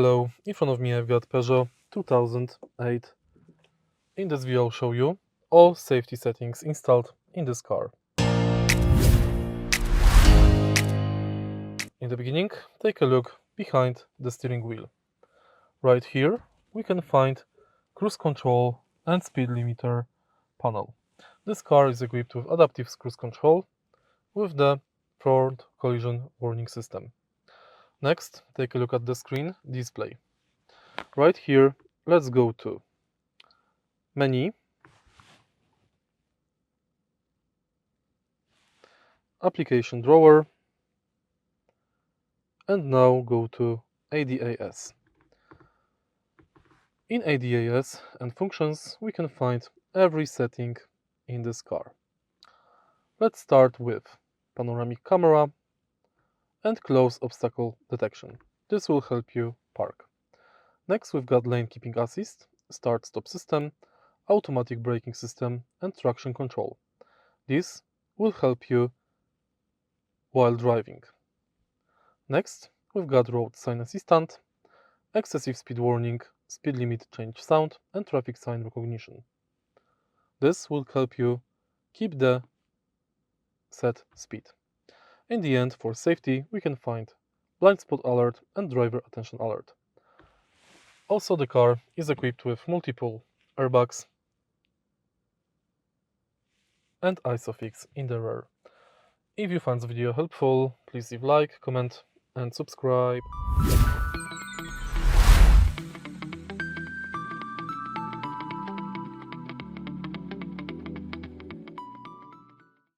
Hello, in front of me I've got Peugeot 2008. In this video I'll show you all safety settings installed in this car. In the beginning, take a look behind the steering wheel. Right here we can find cruise control and speed limiter panel. This car is equipped with adaptive cruise control with the front collision warning system. Next, take a look at the screen display. Right here, let's go to Menu, Application Drawer, and now go to ADAS. In ADAS and functions, we can find every setting in this car. Let's start with panoramic camera and close obstacle detection. This will help you park. Next, we've got lane keeping assist, start-stop system, automatic braking system, and traction control. This will help you while driving. Next, we've got road sign assistant, excessive speed warning, speed limit change sound, and traffic sign recognition. This will help you keep the set speed. In the end, for safety, we can find blind spot alert and driver attention alert. Also, the car is equipped with multiple airbags and ISOFIX in the rear. If you found the video helpful, please leave like, comment and subscribe.